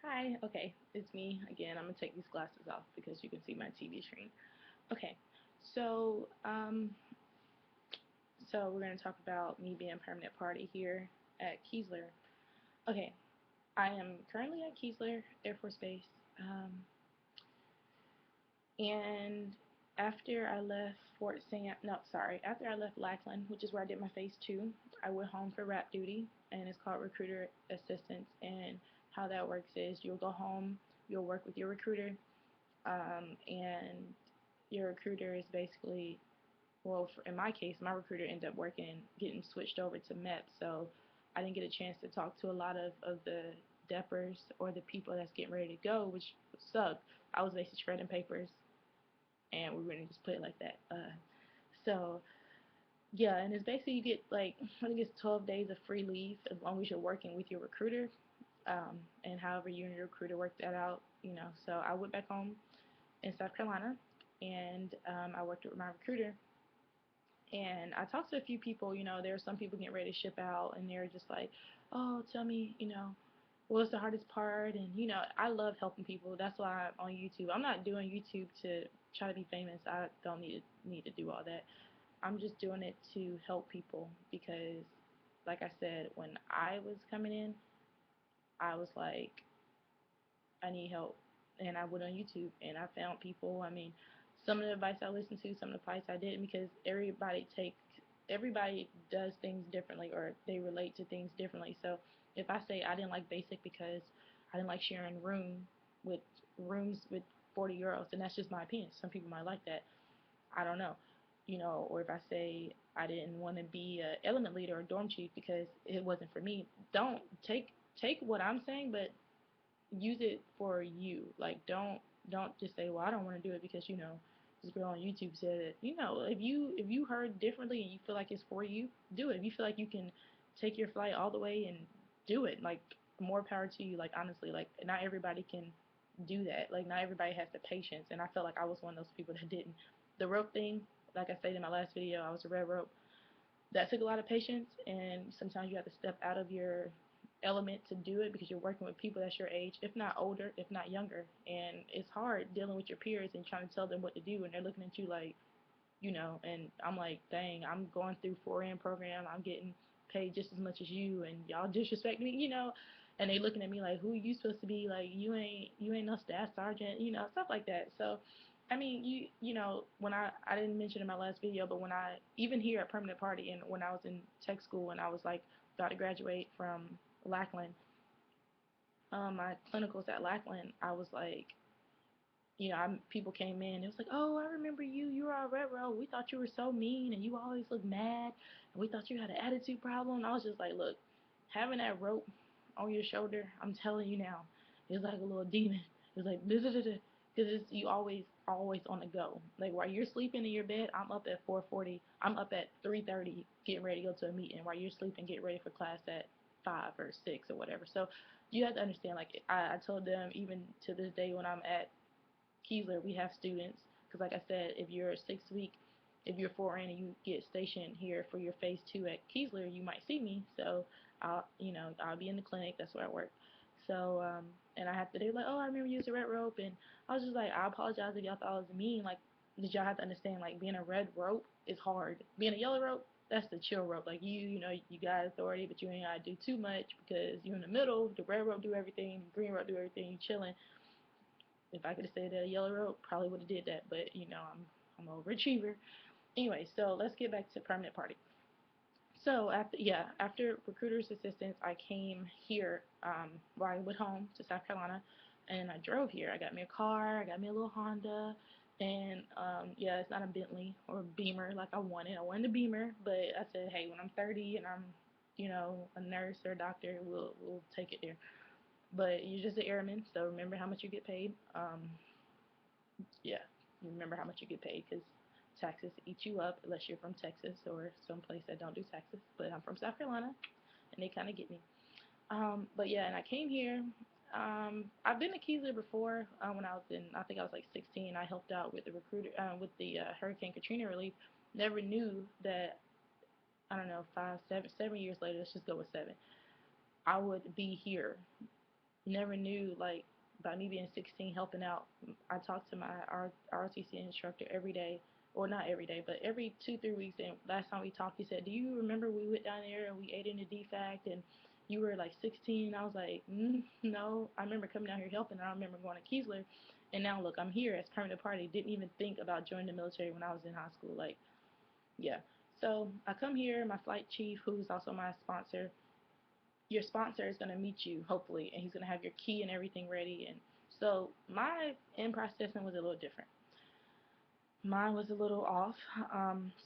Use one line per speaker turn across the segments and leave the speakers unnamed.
Hi, okay, it's me again. I'm gonna take these glasses off because you can see my TV screen. Okay, so we're gonna talk about me being permanent party here at Keesler. Okay, I am currently at Keesler Air Force Base, and after I left Fort Sam, no, sorry, after I left Lackland, which is where I did my phase two, I went home for RAP duty, and it's called recruiter assistance. And how that works is you'll go home, you'll work with your recruiter, and your recruiter is basically, well, in my case, my recruiter ended up getting switched over to MEP, so I didn't get a chance to talk to a lot of the deppers or the people that's getting ready to go, which sucked. I was basically shredding papers, and we were going to just put it like that. So, yeah, and it's basically you get like, I think it's 12 days of free leave as long as you're working with your recruiter, and however you and your recruiter work that out, you know. So I went back home in South Carolina, and I worked with my recruiter. And I talked to a few people. You know, there were some people getting ready to ship out, and they were just like, "Oh, tell me, what's the hardest part?" And I love helping people. That's why I'm on YouTube. I'm not doing YouTube to try to be famous. I don't need to do all that. I'm just doing it to help people because, like I said, when I was coming in, I was like, I need help. And I went on YouTube and I found people. I mean, some of the advice I listened to, some of the advice I didn't, because everybody does things differently, or they relate to things differently. So if I say I didn't like basic because I didn't like sharing with rooms with 40 girls, then that's just my opinion. Some people might like that. I don't know. Or if I say I didn't want to be an element leader or dorm chief because it wasn't for me, don't take what I'm saying, but use it for you. Like, don't just say, well, I don't want to do it because this girl on YouTube said it. If you heard differently and you feel like it's for you, do it. If you feel like you can take your flight all the way and do it, like, more power to you. Like, honestly, like, not everybody can do that. Like, not everybody has the patience, and I felt like I was one of those people that didn't. The rope thing, like I said in my last video, I was a red rope. That took a lot of patience, and sometimes you have to step out of your element to do it because you're working with people that's your age, if not older, if not younger. And it's hard dealing with your peers and trying to tell them what to do, and they're looking at you like, and I'm like, dang, I'm going through 4N program, I'm getting paid just as much as you, and y'all disrespect me. And they looking at me like, who you supposed to be? Like, you ain't no staff sergeant, stuff like that. So I mean, when I didn't mention in my last video, but when I, even here at Permanent Party, and when I was in tech school and I was like about to graduate from Lackland, my clinicals at Lackland, I was like, people came in. It was like, oh, I remember you. You were our red row. We thought you were so mean, and you always looked mad, and we thought you had an attitude problem. And I was just like, look, having that rope on your shoulder, I'm telling you now, it's like a little demon. It's like, because it's you always on the go. Like, while you're sleeping in your bed, I'm up at 4:40. I'm up at 3:30 getting ready to go to a meeting. While you're sleeping, get ready for class at 5 or 6 or whatever. So you have to understand. Like, I told them, even to this day when I'm at Keesler, we have students, because like I said, if you're a 6 week, if you're 4N and you get stationed here for your phase two at Keesler, you might see me. So I'll be in the clinic. That's where I work. So and I have to. They're like, oh, I remember you as a red rope, and I was just like, I apologize if y'all thought I was mean. Like, did y'all have to understand? Like, being a red rope is hard. Being a yellow rope, that's the chill rope. Like, you got authority, but you ain't gotta do too much because you're in the middle. The red rope do everything, the green rope do everything. You chilling. If I could have stayed at a yellow rope, probably would have did that. But I'm a overachiever. Anyway, so let's get back to permanent party. So after recruiter's assistance, I came here. Well, I went home to South Carolina, and I drove here. I got me a car. I got me a little Honda, and yeah, it's not a Bentley or a Beamer like I wanted. I wanted a Beamer, but I said, hey, when I'm 30 and I'm, a nurse or a doctor, we'll take it there. But you're just an airman, so remember how much you get paid. Yeah, you remember how much you get paid because taxes eat you up unless you're from Texas or someplace that don't do taxes. But I'm from South Carolina, and they kind of get me. But yeah, and I came here. I've been to Keesler before. When I was I think I was like 16. I helped out with the recruiter, with the Hurricane Katrina relief. Never knew that. I don't know, 5, 7 years later. Let's just go with 7. I would be here never knew like about me being 16 helping out. I talked to my ROTC instructor every day, or not every day, but every 2 3 weeks. And last time we talked, he said, "Do you remember we went down there and we ate in the DFAC and you were like 16?" I was like, "No, I remember coming down here helping. I don't remember going to Keesler." And now look, I'm here as permanent party. Didn't even think about joining the military when I was in high school. Like, yeah. So I come here. My flight chief, who's also my sponsor, your sponsor is going to meet you hopefully, and he's going to have your key and everything ready. And so my in processing was a little different. Mine was a little off.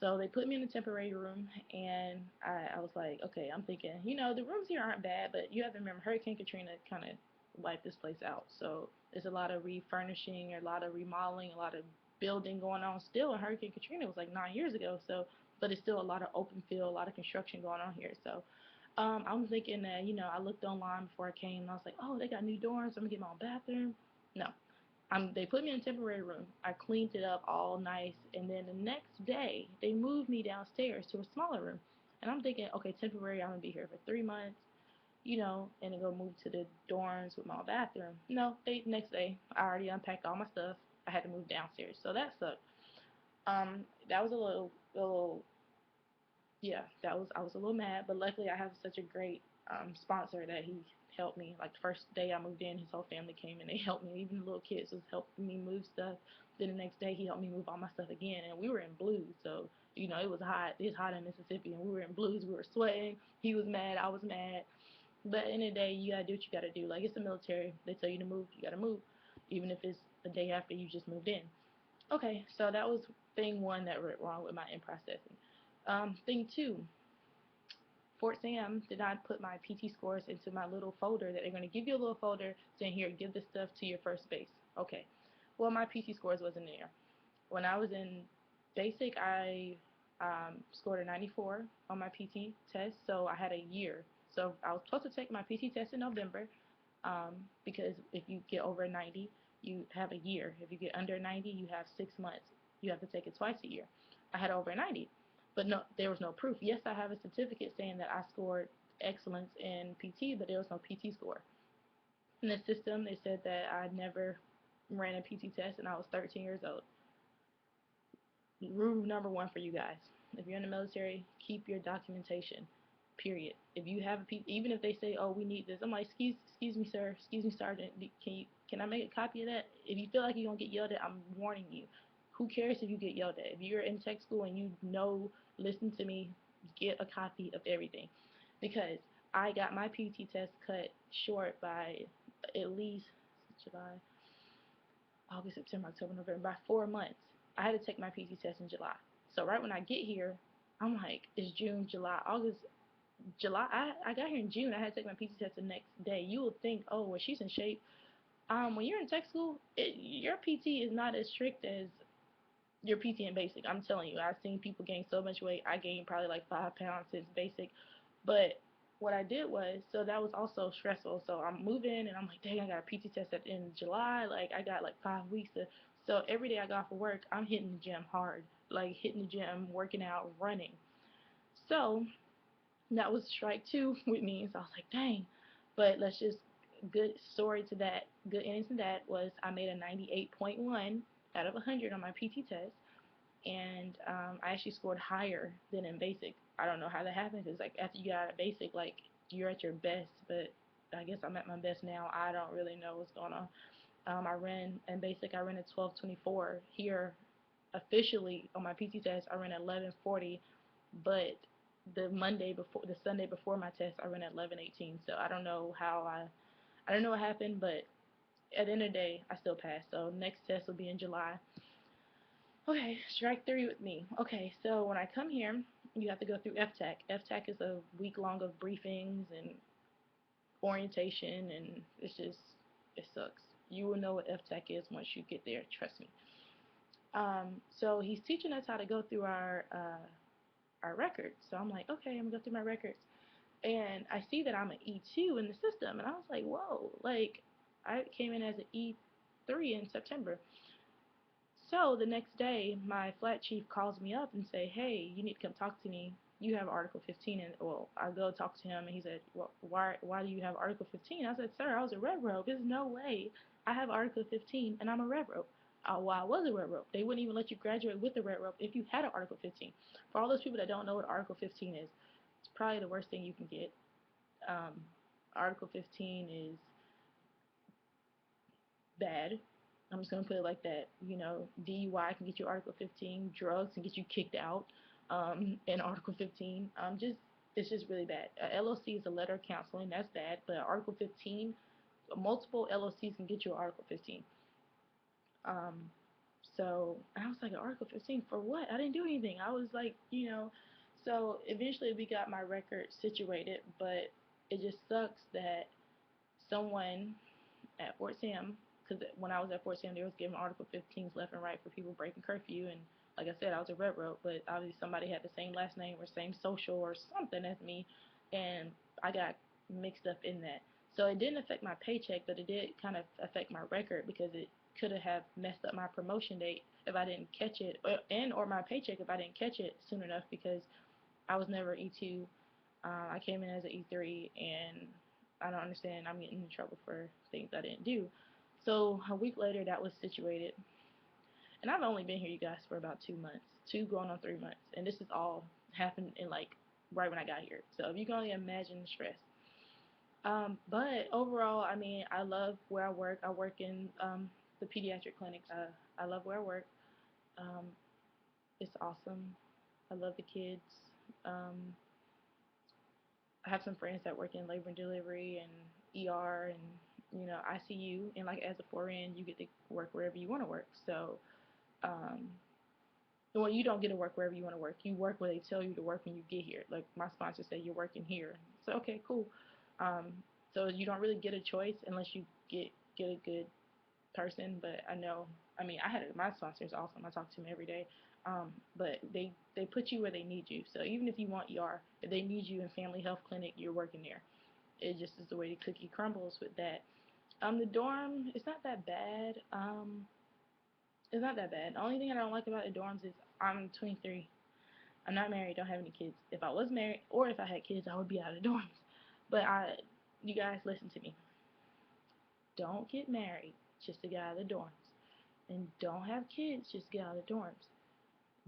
So they put me in a temporary room, and I was like, okay, I'm thinking, the rooms here aren't bad, but you have to remember Hurricane Katrina kind of wiped this place out. So there's a lot of refurnishing, a lot of remodeling, a lot of building going on still. And Hurricane Katrina was like 9 years ago, so but it's still a lot of open field, a lot of construction going on here. So I'm thinking that, I looked online before I came, and I was like, oh, they got new dorms. I'm gonna get my own bathroom. No, they put me in a temporary room. I cleaned it up all nice, and then the next day they moved me downstairs to a smaller room. And I'm thinking, okay, temporary. I'm gonna be here for 3 months, and then go move to the dorms with my own bathroom. No, they next day I already unpacked all my stuff. I had to move downstairs, so that sucked. That was a little yeah, that was I was a little mad, but luckily I have such a great sponsor that he helped me. Like the first day I moved in, his whole family came and they helped me. Even the little kids was helping me move stuff. Then the next day he helped me move all my stuff again, and we were in blues, so it was hot. It's hot in Mississippi, and we were in blues. We were sweating. He was mad. I was mad. But at the end of the day, you gotta do what you gotta do. Like it's the military. They tell you to move, you gotta move, even if it's the day after you just moved in. Okay, so that was thing one that went wrong with my in processing. Thing two, Fort Sam did not put my PT scores into my little folder that they're going to give you a little folder saying, here, give this stuff to your first base. Okay. Well, my PT scores wasn't there. When I was in basic, I scored a 94 on my PT test, so I had a year. So I was supposed to take my PT test in November, because if you get over 90, you have a year. If you get under 90, you have 6 months. You have to take it twice a year. I had over 90, but no, there was no proof. Yes, I have a certificate saying that I scored excellence in PT, but there was no PT score. In the system, they said that I never ran a PT test and I was 13 years old. Rule number one for you guys: if you're in the military, keep your documentation. Period. If you have even if they say, "Oh, we need this," I'm like, "Excuse me, sir. Excuse me, sergeant. Can I make a copy of that?" If you feel like you're gonna get yelled at, I'm warning you. Who cares if you get yelled at? If you're in tech school and listen to me, get a copy of everything, because I got my PT test cut short by at least July, August, September, October, November, by 4 months. I had to take my PT test in July. So right when I get here, I'm like, it's June, July, August, July. I got here in June. I had to take my PT test the next day. You would think, oh, well, she's in shape. When you're in tech school, your PT is not as strict as your PT in basic. I'm telling you, I've seen people gain so much weight. I gained probably like 5 pounds since basic. But what I did was, so that was also stressful. So I'm moving and I'm like, dang, I got a PT test at the end of July. Like I got like 5 weeks to. So every day I got for work, I'm hitting the gym hard, like hitting the gym, working out, running. So that was strike two with me. So I was like, dang. But let's just good story to that. Good ending to that was I made a 98.1 out of 100 on my PT test, and I actually scored higher than in basic. I don't know how that happened because like after you get out of basic, like you're at your best, but I guess I'm at my best now. I don't really know what's going on. I ran in basic. I ran a 12:24 here officially on my PT test. I ran at 11:40, but the Sunday before my test, I ran at 11:18. So I don't know what happened, but at the end of the day, I still passed. So next test will be in July. Okay, strike three with me. Okay, so when I come here, you have to go through FTAC. FTAC is a week long of briefings and orientation, and it sucks. You will know what FTAC is once you get there. Trust me. So he's teaching us how to go through our records. So I'm like, okay, I'm gonna go through my records, and I see that I'm an E2 in the system, and I was like, whoa, like I came in as an E3 in September. So the next day, my flat chief calls me up and say, "Hey, you need to come talk to me." you have Article 15, and well, I go talk to him, and he said, well, why do you have Article 15? I said, sir, I was a red robe. There's no way I have Article 15 and I'm a red robe. Well, I was a red robe. They wouldn't even let you graduate with a red robe if you had an Article 15. For all those people that don't know what Article 15 is, it's probably the worst thing you can get. Um, Article 15 is bad. I'm just gonna put it like that. DUI can get you Article 15, drugs can get you kicked out. In Article 15, it's just really bad. LOC is a letter of counseling, that's bad. But Article 15, multiple LOCs can get you Article 15. Um, so I was like, Article 15 for what? I didn't do anything. I was like, So eventually we got my record situated, but it just sucks that someone at Fort Sam, because when I was at Fort Sam, they was giving Article 15s left and right for people breaking curfew, and like I said, I was a red rope, but obviously somebody had the same last name or same social or something as me, and I got mixed up in that. So it didn't affect my paycheck, but it did kind of affect my record because it could have messed up my promotion date if I didn't catch it, or my paycheck if I didn't catch it soon enough because I was never E2. I came in as an E3, and I don't understand. I'm getting in trouble for things I didn't do. So a week later, that was situated, and I've only been here, you guys, for about 2 months, 2 going on 3 months, and this is all happened in like right when I got here. So if you can only imagine the stress. But overall, I mean, I love where I work. I work in the pediatric clinics. I love where I work. Um, it's awesome. I love the kids. Um, I have some friends that work in labor and delivery and ER and ICU, and like as a 4N, you get to work wherever you want to work. So, um, well, you don't get to work wherever you want to work. You work where they tell you to work when you get here. Like my sponsor said, you're working here. So okay, cool. Um, so you don't really get a choice unless you get a good person. But I know, I mean, my sponsor is awesome. I talk to him every day. But they put you where they need you. So even if you want ER, if they need you in family health clinic, you're working there. It just is the way the cookie crumbles with that. The dorm, it's not that bad. It's not that bad. The only thing I don't like about the dorms is I'm 23. I'm not married, don't have any kids. If I was married or if I had kids, I would be out of the dorms. But you guys listen to me. Don't get married just to get out of the dorms. And don't have kids just to get out of the dorms.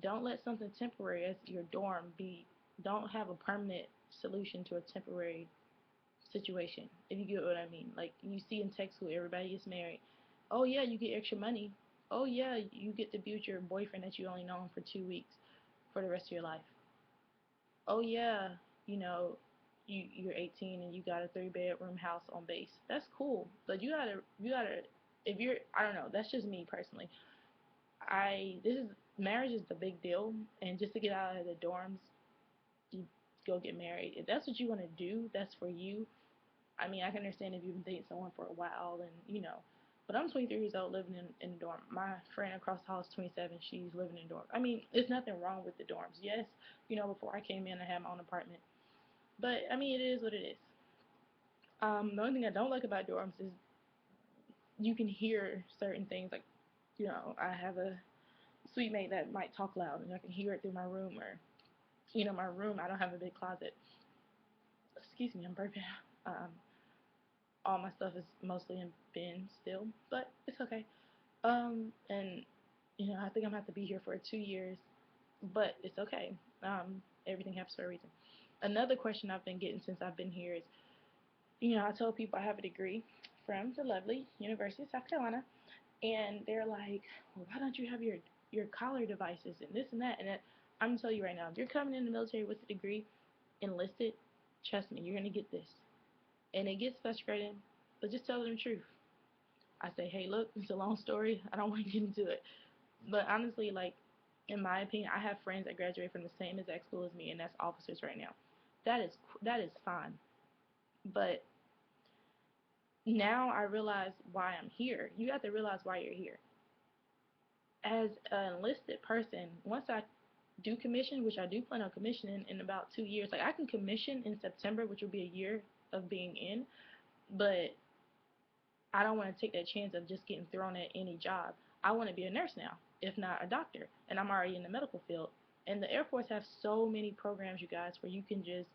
Don't let something temporary as your dorm be, don't have a permanent solution to a temporary situation, if you get what I mean. Like you see in tech school, everybody gets married. Oh yeah, you get extra money. Oh yeah, you get to be with your boyfriend that you only known for 2 weeks for the rest of your life. Oh yeah, you know, you're 18 and you got a 3 bedroom house on base. That's cool, but you gotta if you're, I don't know, that's just me personally. This is marriage is the big deal, and just to get out of the dorms, you go get married. If that's what you want to do, that's for you. I mean, I can understand if you've been dating someone for a while and, but I'm 23 years old living in a dorm. My friend across the hall is 27. She's living in a dorm. I mean, there's nothing wrong with the dorms. Yes, before I came in, I had my own apartment. But, I mean, it is what it is. The only thing I don't like about dorms is you can hear certain things. Like, I have a suite mate that might talk loud and I can hear it through my room, or, my room, I don't have a big closet. Excuse me, I'm burping. Um, all my stuff is mostly in bins still, but it's okay. And I think I'm gonna have to be here for 2 years, but it's okay. Everything happens for a reason. Another question I've been getting since I've been here is, I told people I have a degree from the lovely University of South Carolina, and they're like, well, why don't you have your collar devices and this and that? And I'm gonna tell you right now, if you're coming in the military with a degree, enlisted, trust me, you're gonna get this. And it gets frustrating, but just tell them the truth. I say, hey, look, it's a long story. I don't want to get into it. But honestly, like, in my opinion, I have friends that graduate from the same exact school as me, and that's officers right now. That is fine. But now I realize why I'm here. You have to realize why you're here. As an enlisted person, once I do commission, which I do plan on commissioning in about 2 years, like I can commission in September, which will be a year of being in, but I don't want to take that chance of just getting thrown at any job. I want to be a nurse now, if not a doctor, and I'm already in the medical field. And the Air Force have so many programs, you guys, where you can just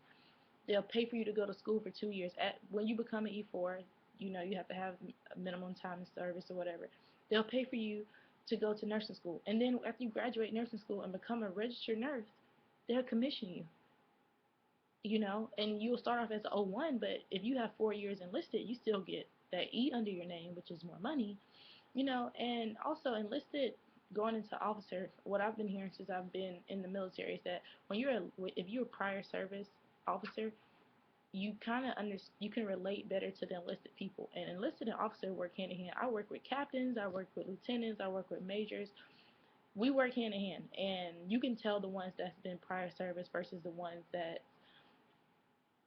they'll pay for you to go to school for 2 years. At when you become an E4, you know you have to have a minimum time in service or whatever. They'll pay for you to go to nursing school, and then after you graduate nursing school and become a registered nurse, they'll commission you. You know, and you'll start off as an O1, but if you have 4 years enlisted, you still get that E under your name, which is more money. You know, and also enlisted going into officer. What I've been hearing since I've been in the military is that when if you're a prior service officer, you kind of you can relate better to the enlisted people. And enlisted and officer work hand in hand. I work with captains, I work with lieutenants, I work with majors. We work hand in hand, and you can tell the ones that's been prior service versus the ones that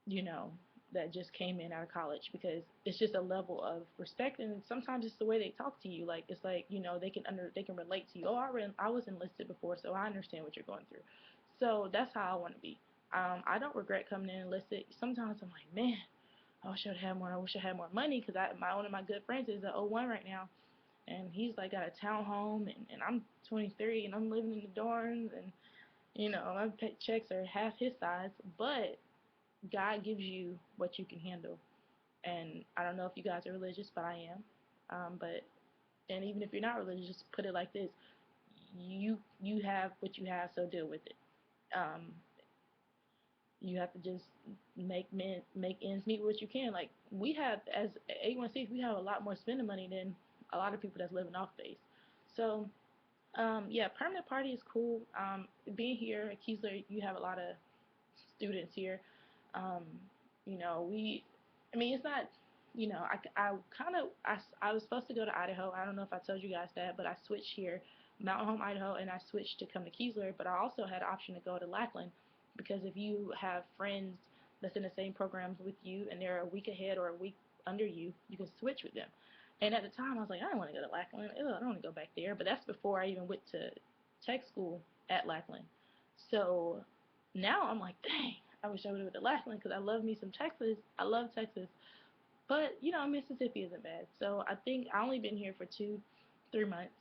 you know that just came in out of college, because it's just a level of respect, and sometimes it's the way they talk to you. Like it's like they can relate to you. Oh, I was enlisted before, so I understand what you're going through. So that's how I want to be. I don't regret coming in enlisted. Sometimes I'm like, man, I wish I'd had more. I wish I had more money, because one of my good friends is an O1 right now, and he's like got a townhome, and I'm 23 and I'm living in the dorms, and my checks are half his size, but God gives you what you can handle. And I don't know if you guys are religious, but I am. But and even if you're not religious, just put it like this: you have what you have, so deal with it. Um, you have to just make ends meet what you can. Like we have as A1Cs, we have a lot more spending money than a lot of people that's living off base. So yeah, permanent party is cool. Being here at Keesler, you have a lot of students here. Um, I mean, it's not, I kind of, I was supposed to go to Idaho. I don't know if I told you guys that, but I switched here, Mountain Home, Idaho, and I switched to come to Keesler, but I also had an option to go to Lackland, because if you have friends that's in the same programs with you and they're a week ahead or a week under you, you can switch with them. And at the time, I was like, I don't want to go to Lackland. Ew, I don't want to go back there. But that's before I even went to tech school at Lackland. So now I'm like, dang, I wish I would have went to Lackland, because I love me some Texas. I love Texas. But, Mississippi isn't bad. So I think I only been here for 3 months.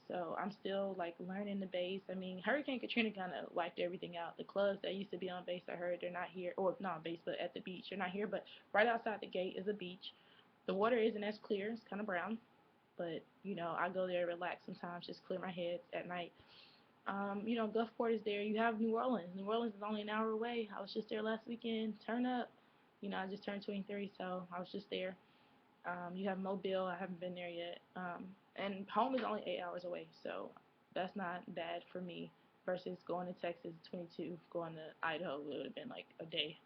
So I'm still like learning the base. I mean, Hurricane Katrina kind of wiped everything out. The clubs that used to be on base, I heard they're not here, or not on base, but at the beach, they're not here. But right outside the gate is a beach. The water isn't as clear; it's kind of brown. But I go there, relax sometimes, just clear my head at night. Gulfport is there. You have New Orleans. New Orleans is only an hour away. I was just there last weekend. Turn up. I just turned 23, so I was just there. You have Mobile. I haven't been there yet. And home is only 8 hours away, so that's not bad for me. Versus going to Texas, 22, going to Idaho, it would have been like a day.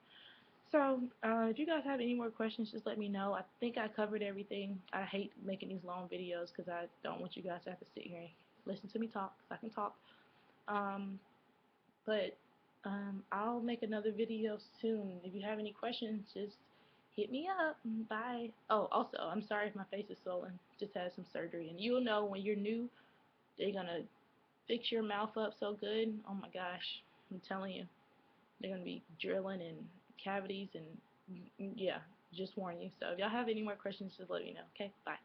So, if you guys have any more questions, just let me know. I think I covered everything. I hate making these long videos because I don't want you guys to have to sit here and listen to me talk. I can talk. Um, but I'll make another video soon. If you have any questions, just hit me up. Bye. Oh, also, I'm sorry if my face is swollen. Just had some surgery. And you'll know when you're new, they're going to fix your mouth up so good. Oh my gosh. I'm telling you. They're going to be drilling and cavities and yeah, just warn you. So if y'all have any more questions, just let me know. Okay? Bye.